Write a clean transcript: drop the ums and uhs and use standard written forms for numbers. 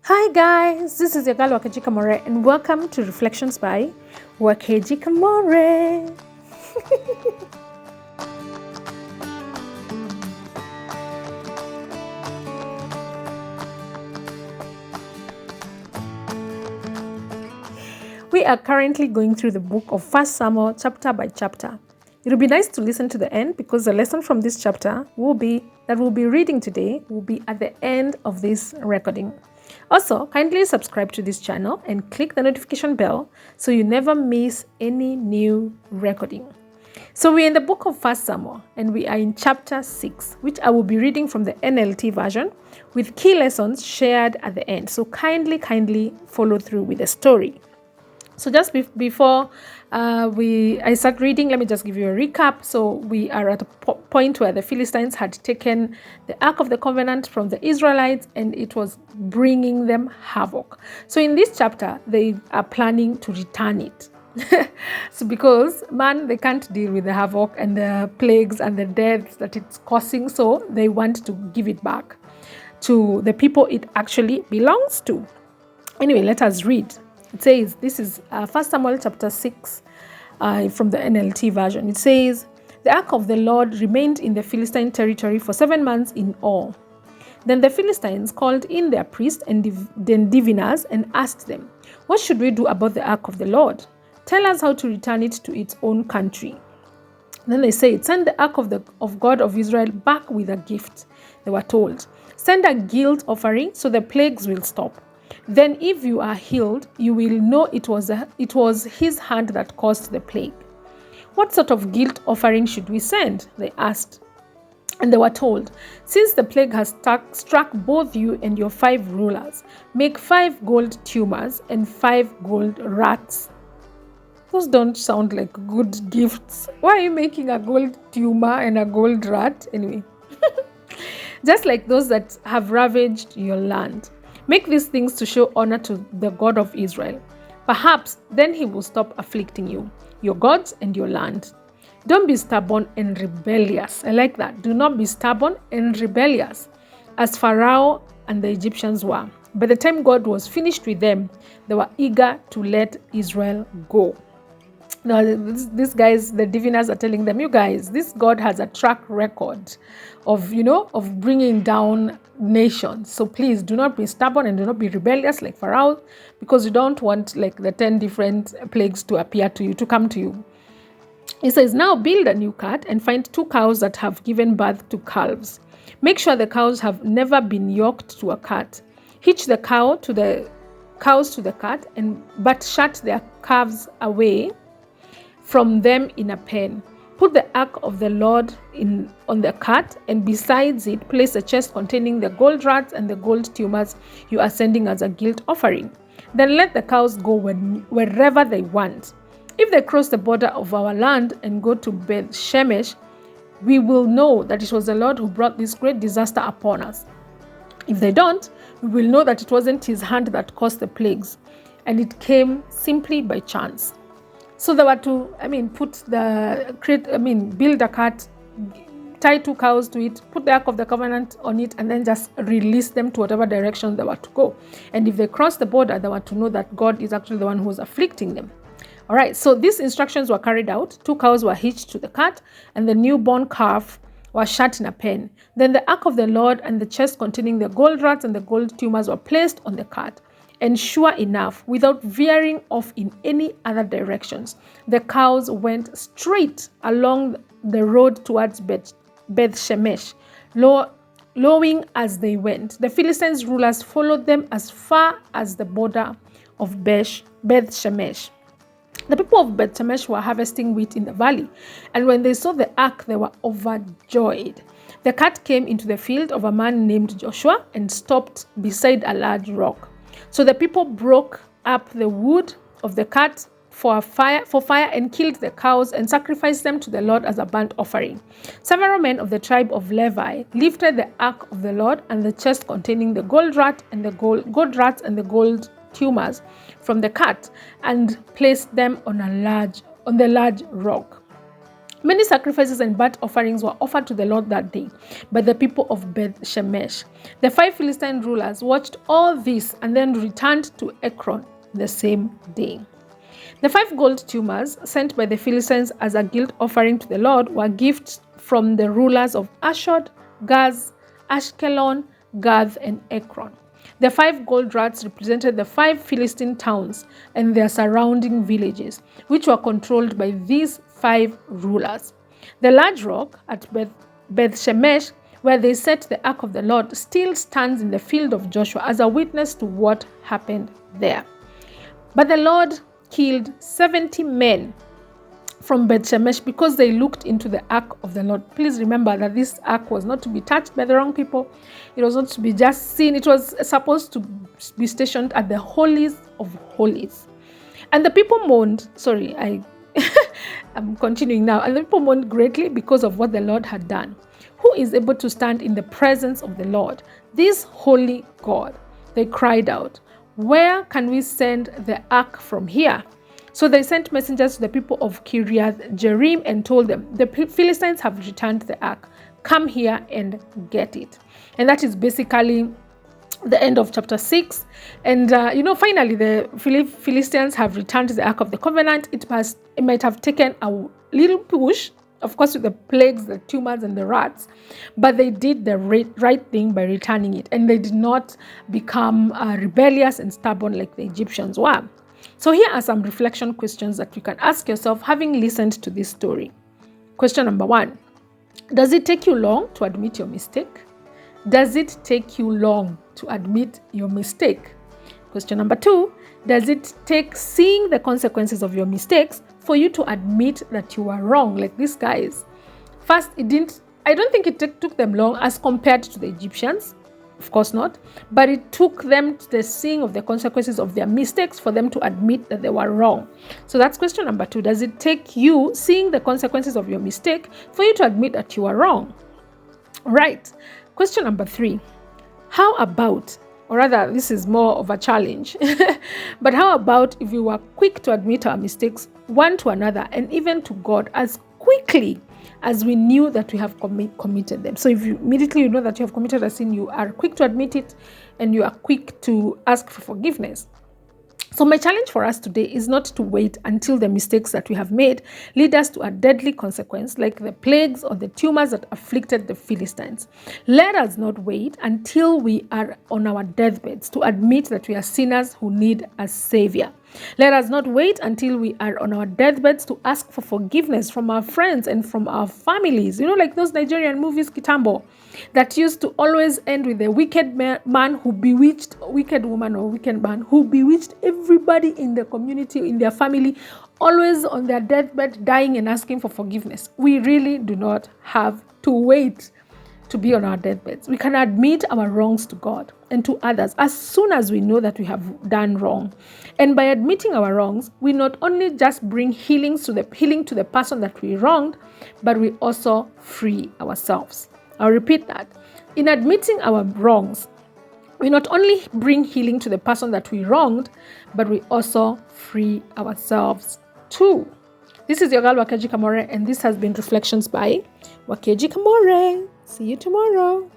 Hi guys, this is your girl Wakeji Kamore and welcome to Reflections by Wakeji Kamore. We are currently going through the book of 1 Samuel chapter by chapter. It will be nice to listen to the end because the lesson from this chapter we'll be reading today will be at the end of this recording. Also, kindly subscribe to this channel and click the notification bell so you never miss any new recording. So we're in the book of 1 Samuel and we are in chapter 6, which I will be reading from the NLT version with key lessons shared at the end. So kindly follow through with the story. So just before I start reading, let me just give you a recap. So we are at a point where the Philistines had taken the Ark of the Covenant from the Israelites and it was bringing them havoc. So in this chapter, they are planning to return it. So because, they can't deal with the havoc and the plagues and the deaths that it's causing. So they want to give it back to the people it actually belongs to. Anyway, let us read. It says, this is 1 Samuel chapter 6 from the NLT version. It says, the ark of the Lord remained in the Philistine territory for 7 months in all. Then the Philistines called in their priests and diviners and asked them, what should we do about the ark of the Lord? Tell us how to return it to its own country. Then they said, send the ark of God of Israel back with a gift. They were told, send a guilt offering so the plagues will stop. Then if you are healed, you will know it was his hand that caused the plague. What sort of guilt offering should we send? They asked. And they were told, since the plague has struck both you and your 5 rulers, make 5 gold tumors and 5 gold rats. Those don't sound like good gifts. Why are you making a gold tumor and a gold rat? Anyway, just like those that have ravaged your land. Make these things to show honor to the God of Israel. Perhaps then he will stop afflicting you, your gods, and your land. Don't be stubborn and rebellious. I like that. Do not be stubborn and rebellious, as Pharaoh and the Egyptians were. By the time God was finished with them, they were eager to let Israel go. Now, these guys, the diviners are telling them, you guys, this God has a track record of bringing down nations. So please do not be stubborn and do not be rebellious like Pharaoh, because you don't want like the 10 different plagues to appear to you, to come to you. He says, now build a new cart and find 2 cows that have given birth to calves. Make sure the cows have never been yoked to a cart. Hitch the cows to the cart, but shut their calves away from them in a pen. Put the ark of the Lord on the cart, and besides it, place a chest containing the gold rats and the gold tumors you are sending as a guilt offering. Then let the cows go wherever they want. If they cross the border of our land and go to Beth Shemesh, we will know that it was the Lord who brought this great disaster upon us. If they don't, we will know that it wasn't his hand that caused the plagues, and it came simply by chance. So they were to, build a cart, tie 2 cows to it, put the Ark of the Covenant on it, and then just release them to whatever direction they were to go. And if they crossed the border, they were to know that God is actually the one who was afflicting them. All right, so these instructions were carried out. 2 cows were hitched to the cart, and the newborn calf was shut in a pen. Then the Ark of the Lord and the chest containing the gold rats and the gold tumors were placed on the cart. And sure enough, without veering off in any other directions, the cows went straight along the road towards Beth Shemesh, lowing as they went. The Philistines' rulers followed them as far as the border of Beth Shemesh. The people of Beth Shemesh were harvesting wheat in the valley, and when they saw the ark, they were overjoyed. The cart came into the field of a man named Joshua and stopped beside a large rock. So the people broke up the wood of the cart for fire and killed the cows and sacrificed them to the Lord as a burnt offering. Several men of the tribe of Levi lifted the ark of the Lord and the chest containing the gold rats and the gold tumors from the cart and placed them on the large rock. Many sacrifices and burnt offerings were offered to the Lord that day by the people of Beth Shemesh. The 5 Philistine rulers watched all this and then returned to Ekron the same day. The 5 gold tumors sent by the Philistines as a guilt offering to the Lord were gifts from the rulers of Ashdod, Gaz, Ashkelon, Gath, and Ekron. The 5 gold rats represented the 5 Philistine towns and their surrounding villages, which were controlled by these 5 rulers. The large rock at Beth Shemesh, where they set the ark of the Lord, still stands in the field of Joshua as a witness to what happened there. But the Lord killed 70 men from Beth Shemesh because they looked into the ark of the Lord. Please remember that this ark was not to be touched by the wrong people. It was not to be just seen. It was supposed to be stationed at the holies of holies. And the people mourned. I'm continuing now. And the people mourned greatly because of what the Lord had done. Who is able to stand in the presence of the Lord, this holy God? They cried out, where can we send the ark from here? So they sent messengers to the people of Kiriath Jearim and told them, the Philistines have returned the ark. Come here and get it. And that is basically the end of chapter 6. And finally the Philistines have returned the ark of the covenant. It might have taken a little push, of course, with the plagues, the tumors, and the rats, but they did the right thing by returning it, and they did not become rebellious and stubborn like the Egyptians were. So here are some reflection questions that you can ask yourself having listened to this story. Question number 1. Does it take you long to admit your mistake? Does it take you long to admit your mistake? Question number 2. Does it take seeing the consequences of your mistakes for you to admit that you are wrong, like these guys? First, I don't think it took them long as compared to the Egyptians. Of course not. But it took them to the seeing of the consequences of their mistakes for them to admit that they were wrong. So that's question number 2. Does it take you seeing the consequences of your mistake for you to admit that you are wrong? Right. Question number 3. How about, or rather, this is more of a challenge, but how about if we were quick to admit our mistakes one to another and even to God as quickly as we knew that we have committed them? So if you immediately know that you have committed a sin, you are quick to admit it and you are quick to ask for forgiveness. So my challenge for us today is not to wait until the mistakes that we have made lead us to a deadly consequence like the plagues or the tumors that afflicted the Philistines. Let us not wait until we are on our deathbeds to admit that we are sinners who need a savior. Let us not wait until we are on our deathbeds to ask for forgiveness from our friends and from our families. Like those Nigerian movies, Kitambo, that used to always end with a wicked man who bewitched, wicked woman or wicked man who bewitched everybody in the community, in their family, always on their deathbed, dying and asking for forgiveness. We really do not have to wait to be on our deathbeds. We can admit our wrongs to God and to others as soon as we know that we have done wrong. And by admitting our wrongs, we not only just bring healing to the person that we wronged, but we also free ourselves. I'll repeat that. In admitting our wrongs, we not only bring healing to the person that we wronged, but we also free ourselves too. This is your girl Wakeji Kamore, and this has been Reflections by Wakeji Kamore. See you tomorrow.